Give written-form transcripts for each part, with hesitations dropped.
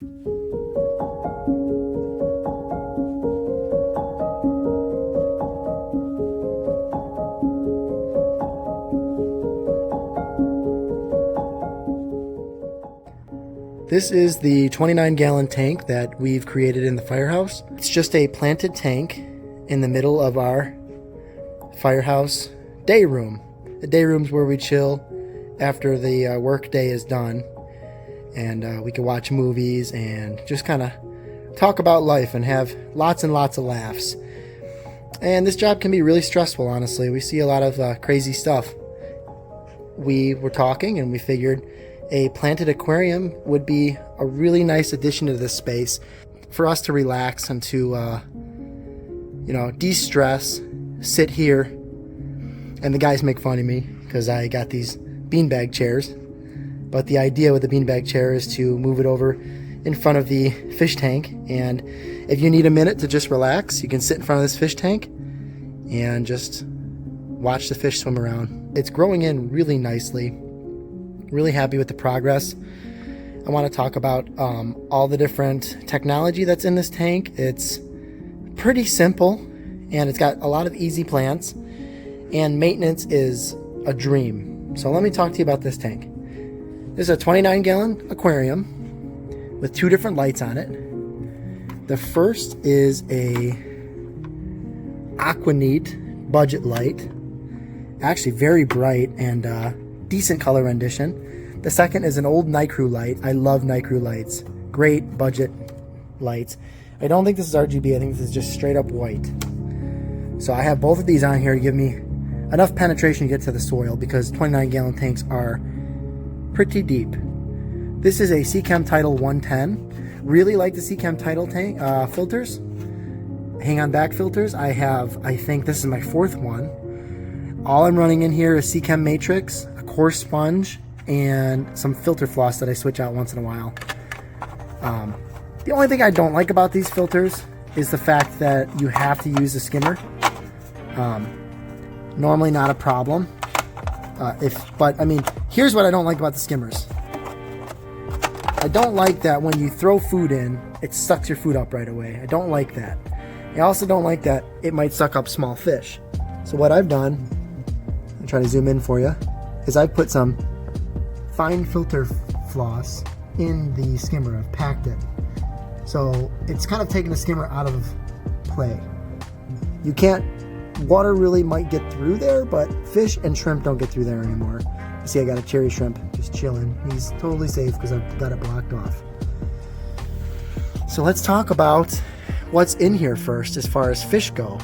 This is the 29-gallon tank that we've created in the Firehouse. It's just a planted tank in the middle of our Firehouse day room. The day room's where we chill after the work day is done, and we can watch movies and just kind of talk about life and have lots and lots of laughs. And this job can be really stressful, honestly. We see a lot of crazy stuff. We were talking and we figured a planted aquarium would be a really nice addition to this space for us to relax and to, de-stress, sit here. And the guys make fun of me because I got these beanbag chairs. But the idea with the beanbag chair is to move it over in front of the fish tank. And if you need a minute to just relax, you can sit in front of this fish tank and just watch the fish swim around. It's growing in really nicely. Really happy with the progress. I want to talk about all the different technology that's in this tank. It's pretty simple and it's got a lot of easy plants, and maintenance is a dream. So let me talk to you about this tank. This is a 29-gallon aquarium with 2 different lights on it. The first is a Aquaneat budget light, actually very bright and decent color rendition. The second is an old Night Crew light. I love Night Crew lights. Great budget lights. I don't think this is RGB. I think this is just straight up white. So I have both of these on here to give me enough penetration to get to the soil, because 29-gallon tanks are pretty deep. This is a Seachem Tidal 110. Really like the Seachem Tidal tank filters. Hang on back filters. I think this is my 4th one. All I'm running in here is Seachem Matrix, a coarse sponge, and some filter floss that I switch out once in a while. The only thing I don't like about these filters is the fact that you have to use a skimmer. Normally not a problem. But I mean, here's what I don't like about the skimmers. I don't like that when you throw food in, it sucks your food up right away. I don't like that. I also don't like that it might suck up small fish. So what I've done, I'll try to zoom in for you, is I've put some fine filter floss in the skimmer. I've packed it. So it's kind of taking the skimmer out of play. You can't, water really might get through there, but fish and shrimp don't get through there anymore. You see I got a cherry shrimp just chilling. He's totally safe because I've got it blocked off. So let's talk about what's in here first as far as fish go.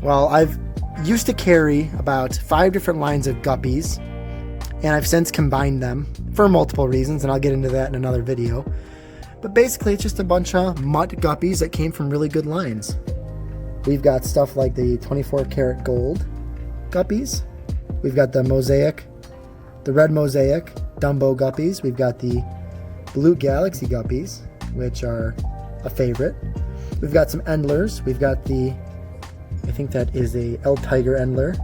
Well, I've used to carry about 5 different lines of guppies, and I've since combined them for multiple reasons, and I'll get into that in another video. But basically, it's just a bunch of mutt guppies that came from really good lines. We've got stuff like the 24 karat gold guppies. We've got the mosaic, the red mosaic Dumbo guppies. We've got the blue galaxy guppies, which are a favorite. We've got some endlers. We've got the, I think that is a El Tiger endler.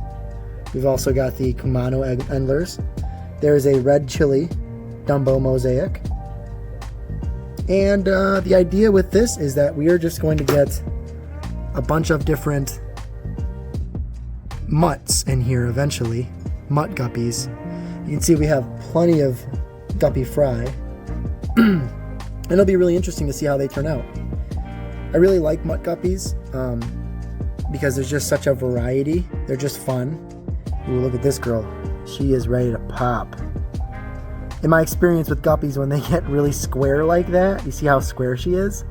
We've also got the Kumano endlers. There's a red chili Dumbo mosaic. And the idea with this is that we are just going to get a bunch of different mutts in here eventually. Mutt guppies. You can see we have plenty of guppy fry. And it'll be really interesting to see how they turn out. I really like mutt guppies because there's just such a variety. They're just fun. Ooh, look at this girl. She is ready to pop. In my experience with guppies, when they get really square like that, you see how square she is?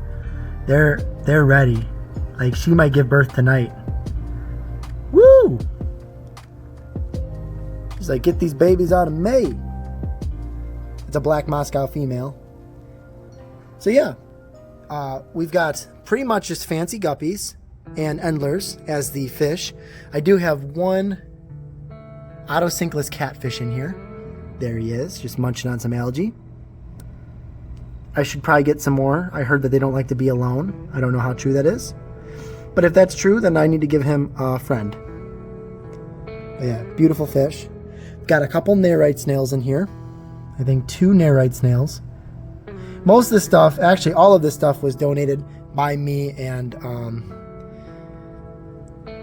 They're ready. Like, she might give birth tonight. Woo! She's like, get these babies out of me. It's a black Moscow female. So yeah, we've got pretty much just fancy guppies and endlers as the fish. I do have one autosynclus catfish in here. There he is, just munching on some algae. I should probably get some more. I heard that they don't like to be alone. I don't know how true that is. But if that's true, then I need to give him a friend. But yeah, beautiful fish. Got a couple Nerite snails in here. I think 2 Nerite snails. Most of this stuff, actually all of this stuff, was donated by me and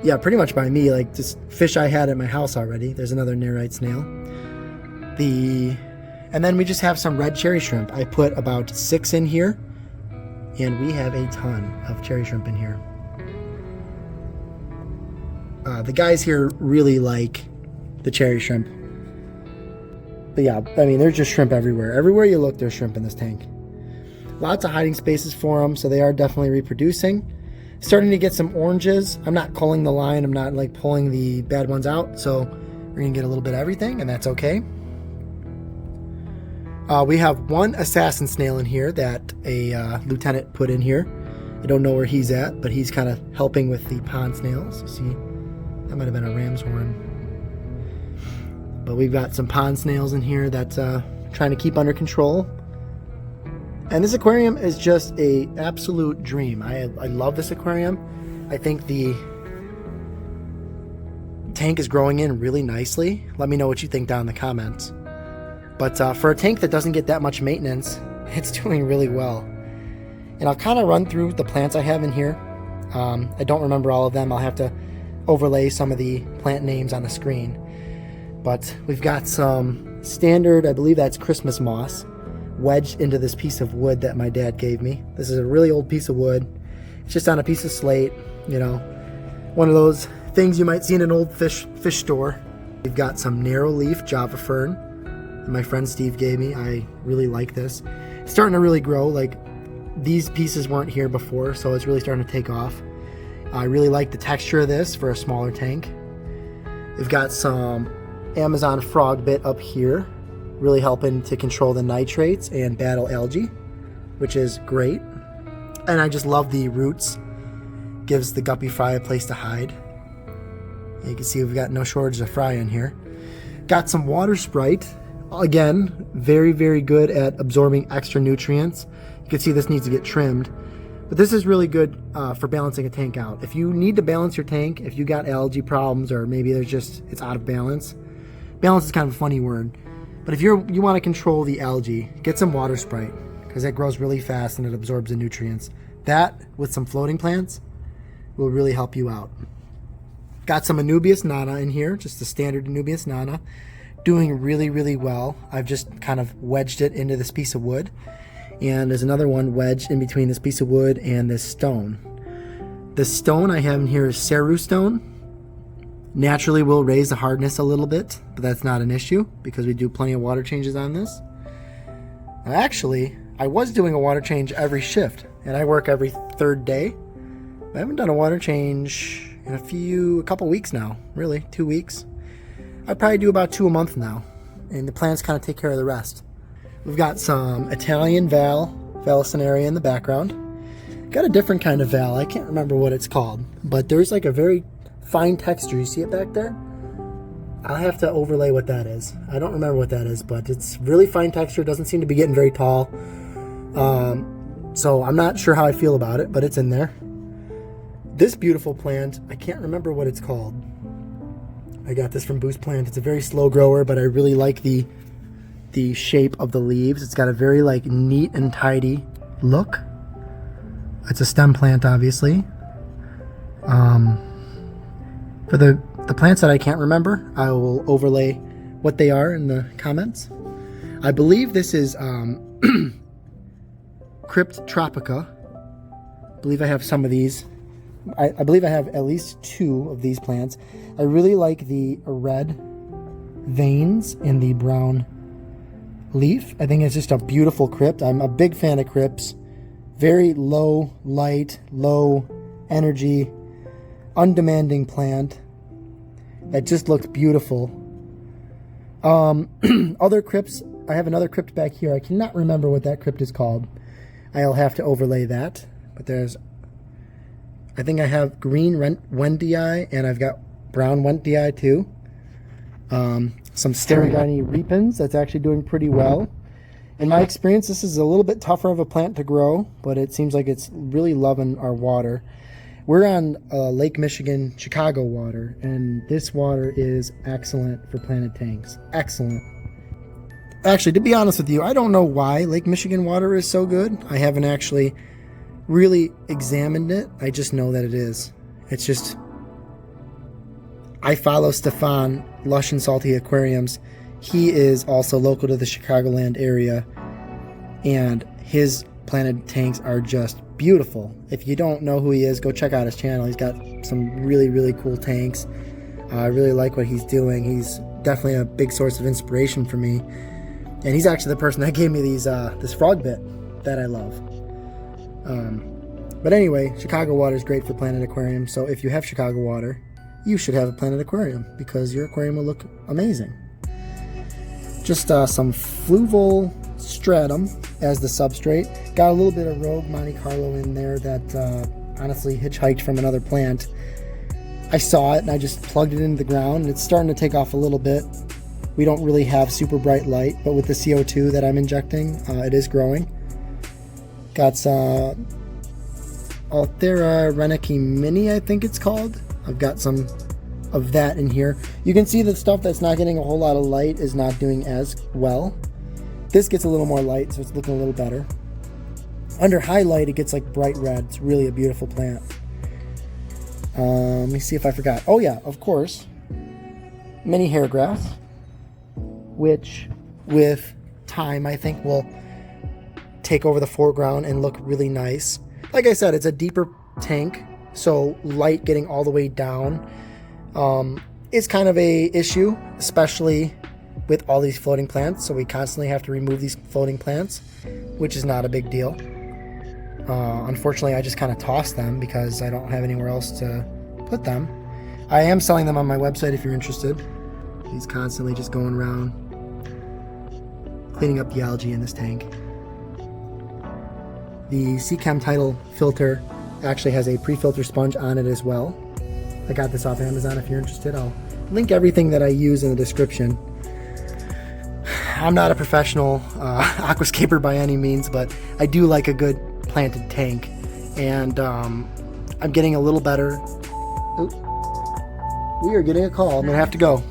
yeah, pretty much by me. Like just fish I had at my house already. There's another Nerite snail. And then we just have some red cherry shrimp. I put about 6 in here, and we have a ton of cherry shrimp in here. The guys here really like the cherry shrimp. But yeah, I mean, there's just shrimp everywhere. Everywhere you look, there's shrimp in this tank. Lots of hiding spaces for them, so they are definitely reproducing. Starting to get some oranges. I'm not culling the line. I'm not like pulling the bad ones out, so we're gonna get a little bit of everything, and that's okay. We have one assassin snail in here that a lieutenant put in here. I don't know where he's at, but he's kind of helping with the pond snails. You see, that might have been a ram's horn. But we've got some pond snails in here that's trying to keep under control. And this aquarium is just a absolute dream. I love this aquarium. I think the tank is growing in really nicely. Let me know what you think down in the comments. But for a tank that doesn't get that much maintenance, it's doing really well. And I'll kind of run through the plants I have in here. I don't remember all of them. I'll have to overlay some of the plant names on the screen. But we've got some standard, I believe that's Christmas moss, wedged into this piece of wood that my dad gave me. This is a really old piece of wood. It's just on a piece of slate, you know, one of those things you might see in an old fish store. We've got some narrow leaf Java fern that my friend Steve gave me. I really like this. It's starting to really grow. Like, these pieces weren't here before, so it's really starting to take off. I really like the texture of this for a smaller tank. We've got some Amazon frog bit up here, really helping to control the nitrates and battle algae, which is great. And I just love the roots. Gives the guppy fry a place to hide. You can see we've got no shortage of fry in here. Got some water sprite. Again, very, very good at absorbing extra nutrients. You can see this needs to get trimmed. But this is really good for balancing a tank out. If you need to balance your tank, if you got algae problems, or maybe it's out of balance. Balance is kind of a funny word. But if you want to control the algae, get some water sprite, because it grows really fast and it absorbs the nutrients. That, with some floating plants, will really help you out. Got some Anubias nana in here, just the standard Anubias nana, doing really, really well. I've just kind of wedged it into this piece of wood. And there's another one wedged in between this piece of wood and this stone. The stone I have in here is Ceru stone. Naturally will raise the hardness a little bit, but that's not an issue because we do plenty of water changes on this. Now, actually, I was doing a water change every shift, and I work every third day. I haven't done a water change in a couple weeks now, really, 2 weeks. I probably do about 2 a month now, and the plants kind of take care of the rest. We've got some Italian Vallisneria in the background. Got a different kind of val. I can't remember what it's called, but there's like a very fine texture. You see it back there? I'll have to overlay what that is. I don't remember what that is, but it's really fine texture. It doesn't seem to be getting very tall. So I'm not sure how I feel about it, but it's in there. This beautiful plant, I can't remember what it's called. I got this from Boost Plant. It's a very slow grower, but I really like the shape of the leaves. It's got a very like neat and tidy look. It's a stem plant, obviously. For the plants that I can't remember, I will overlay what they are in the comments. I believe this is Crypt Tropica. I believe I have some of these. I believe I have at least 2 of these plants. I really like the red veins in the brown leaf. I think it's just a beautiful crypt. I'm a big fan of crypts. Very low light, low energy, undemanding plant that just looks beautiful. Other crypts, I have another crypt back here. I cannot remember what that crypt is called. I'll have to overlay that. But I think I have green Wendii, and I've got brown Wendii too. Some Sterigini repens, that's actually doing pretty well. In my experience, this is a little bit tougher of a plant to grow, but it seems like it's really loving our water. We're on Lake Michigan, Chicago water, and this water is excellent for planted tanks. Excellent. Actually, to be honest with you, I don't know why Lake Michigan water is so good. I haven't actually really examined it. I just know that it is. It's just, I follow Stefan, Lush and Salty Aquariums. He is also local to the Chicagoland area, and his planted tanks are just beautiful. If you don't know who he is, go check out his channel. He's got some really, really cool tanks. I really like what he's doing. He's definitely a big source of inspiration for me. And he's actually the person that gave me these this frog bit that I love. But anyway, Chicago water is great for planted aquariums. So if you have Chicago water, you should have a planted aquarium because your aquarium will look amazing. Just some fluval stratum as the substrate. Got a little bit of Rogue Monte Carlo in there that honestly hitchhiked from another plant. I saw it and I just plugged it into the ground, and it's starting to take off a little bit. We don't really have super bright light, but with the CO2 that I'm injecting, it is growing. Got some Althera Reneke Mini, I think it's called. I've got some of that in here. You can see the stuff that's not getting a whole lot of light is not doing as well. This gets a little more light, so it's looking a little better. Under high light, it gets like bright red. It's really a beautiful plant. Let me see if I forgot. Oh yeah, of course. Mini hairgrass, which with time I think will take over the foreground and look really nice. Like I said, it's a deeper tank, so light getting all the way down is kind of a issue, especially with all these floating plants. So we constantly have to remove these floating plants, which is not a big deal. Unfortunately, I just kind of toss them because I don't have anywhere else to put them. I am selling them on my website if you're interested. He's constantly just going around cleaning up the algae in this tank. The Seachem Tidal filter actually has a pre-filter sponge on it as well. I got this off Amazon if you're interested. I'll link everything that I use in the description. I'm not a professional aquascaper by any means, but I do like a good planted tank, and I'm getting a little better. Oop. We are getting a call. I'm gonna have to go.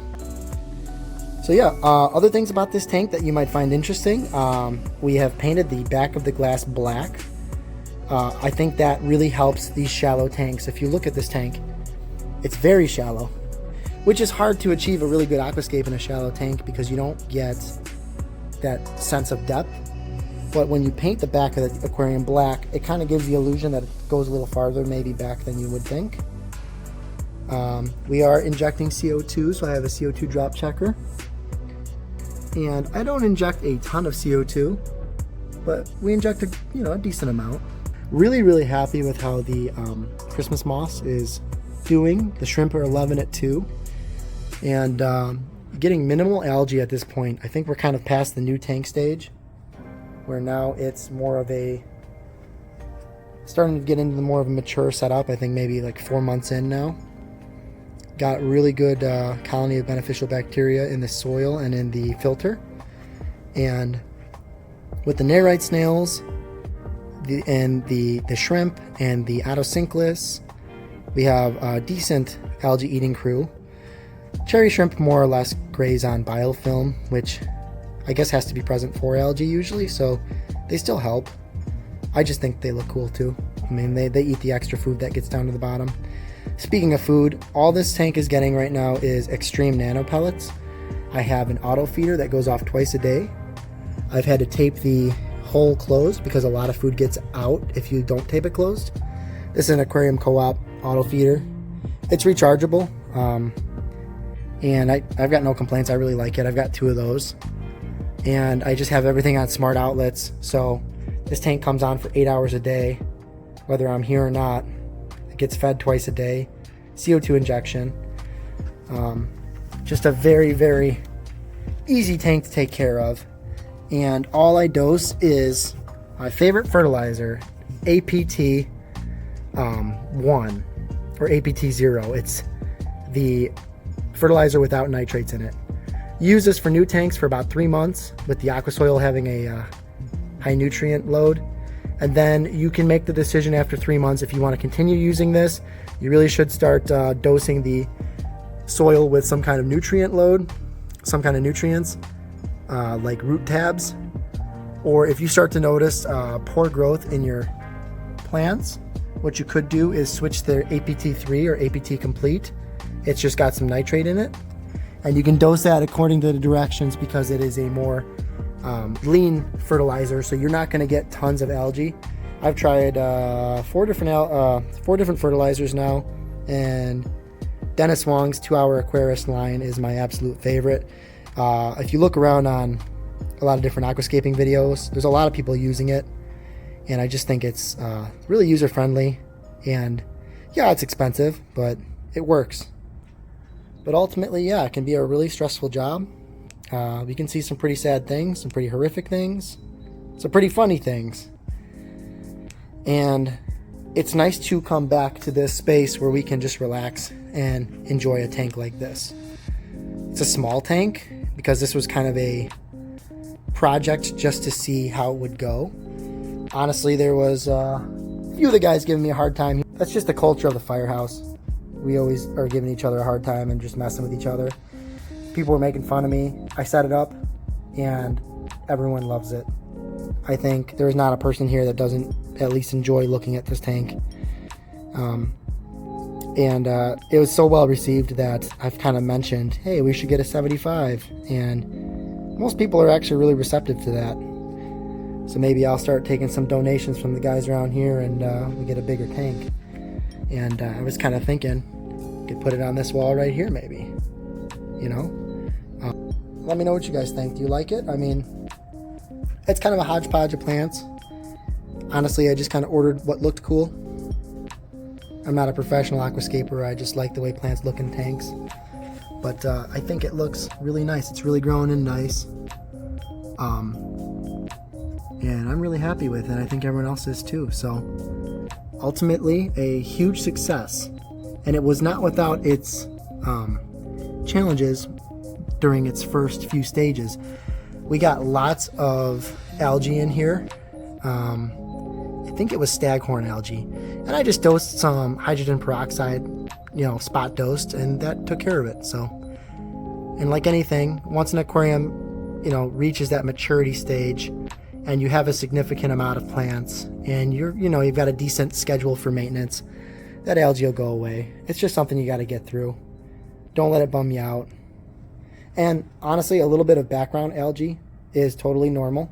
So yeah, other things about this tank that you might find interesting. We have painted the back of the glass black. I think that really helps these shallow tanks. If you look at this tank, it's very shallow, which is hard to achieve a really good aquascape in a shallow tank because you don't get that sense of depth. But when you paint the back of the aquarium black, it kind of gives the illusion that it goes a little farther maybe back than you would think. We are injecting CO2, so I have a CO2 drop checker. And I don't inject a ton of CO2, but we inject a decent amount. Really, really happy with how the Christmas moss is doing. The shrimp are 11 at 2. And getting minimal algae at this point. I think we're kind of past the new tank stage, where now it's more of a starting to get into more of a mature setup. I think maybe like 4 months in now. Got really good colony of beneficial bacteria in the soil and in the filter. And with the Nerite snails and the shrimp and the Otocinclus, we have a decent algae eating crew. Cherry shrimp more or less graze on biofilm, which I guess has to be present for algae usually, so they still help. I just think they look cool too. I mean, they eat the extra food that gets down to the bottom. Speaking of food, all this tank is getting right now is extreme nano pellets. I have an auto feeder that goes off twice a day. I've had to tape the hole closed because a lot of food gets out if you don't tape it closed. This is an Aquarium Co-op auto feeder. It's rechargeable, and I've got no complaints. I really like it. I've got 2 of those, and I just have everything on smart outlets, so this tank comes on for 8 hours a day, whether I'm here or not. It gets fed twice a day. CO2 injection. Just a very, very easy tank to take care of. And all I dose is my favorite fertilizer, APT 1 or APT 0. It's the fertilizer without nitrates in it. Use this for new tanks for about 3 months with the aqua soil having a high nutrient load. And then you can make the decision after 3 months if you want to continue using this. You really should start dosing the soil with some kind of nutrient load, some kind of nutrients. like root tabs, or if you start to notice poor growth in your plants, what you could do is switch their APT3 or APT Complete. It's just got some nitrate in it, and you can dose that according to the directions because it is a more lean fertilizer, so you're not going to get tons of algae. I've tried 4 different fertilizers now, and Dennis Wong's 2-Hour Aquarist line is my absolute favorite. If you look around on a lot of different aquascaping videos, there's a lot of people using it, and I just think it's really user-friendly, and yeah, it's expensive, but it works. But ultimately, yeah, it can be a really stressful job. We can see some pretty sad things, some pretty horrific things, some pretty funny things. And it's nice to come back to this space where we can just relax and enjoy a tank like this. It's a small tank because this was kind of a project just to see how it would go. Honestly, there was a few of the guys giving me a hard time. That's just the culture of the Firehouse. We always are giving each other a hard time and just messing with each other. People were making fun of me. I set it up and everyone loves it. I think there's not a person here that doesn't at least enjoy looking at this tank. It was so well received that I've kind of mentioned, hey, we should get a 75. And most people are actually really receptive to that. So maybe I'll start taking some donations from the guys around here and we get a bigger tank. And I was kind of thinking, could put it on this wall right here maybe, you know? Let me know what you guys think. Do you like it? I mean, it's kind of a hodgepodge of plants. Honestly, I just kind of ordered what looked cool. I'm not a professional aquascaper. I just like the way plants look in tanks. But I think it looks really nice. It's really growing in nice. And I'm really happy with it. I think everyone else is too. So ultimately, a huge success. And it was not without its challenges during its first few stages. We got lots of algae in here. I think it was staghorn algae. And I just dosed some hydrogen peroxide, spot dosed, and that took care of it. So, and like anything, once an aquarium, reaches that maturity stage and you have a significant amount of plants and you've got a decent schedule for maintenance, that algae will go away. It's just something you got to get through. Don't let it bum you out. And honestly, a little bit of background algae is totally normal,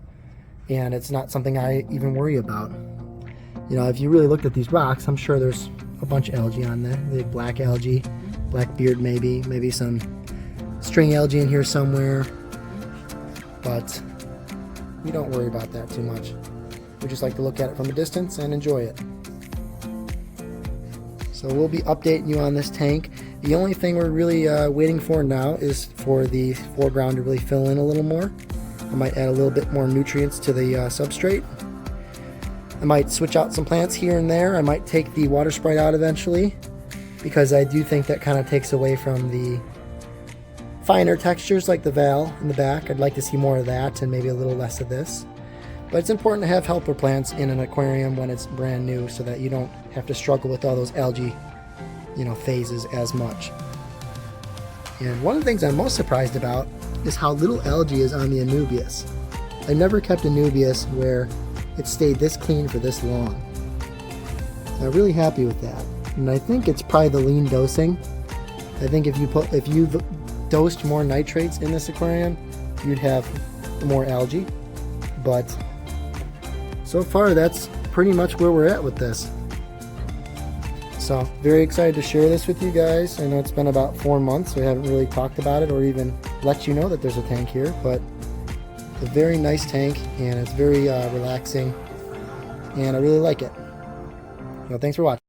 and it's not something I even worry about. If you really looked at these rocks, I'm sure there's a bunch of algae on there. The black algae, black beard maybe some string algae in here somewhere, but we don't worry about that too much. We just like to look at it from a distance and enjoy it. So we'll be updating you on this tank. The only thing we're really waiting for now is for the foreground to really fill in a little more. I might add a little bit more nutrients to the substrate. I might switch out some plants here and there. I might take the water sprite out eventually, because I do think that kind of takes away from the finer textures like the valve in the back. I'd like to see more of that and maybe a little less of this. But it's important to have helper plants in an aquarium when it's brand new so that you don't have to struggle with all those algae, phases as much. And one of the things I'm most surprised about is how little algae is on the Anubias. I never kept Anubias where it stayed this clean for this long. I'm really happy with that. And I think it's probably the lean dosing. I think if you dosed more nitrates in this aquarium, you'd have more algae. But so far, that's pretty much where we're at with this. So, very excited to share this with you guys. I know it's been about 4 months, so we haven't really talked about it or even let you know that there's a tank here, but it's a very nice tank, and it's very relaxing, and I really like it. Thanks for watching.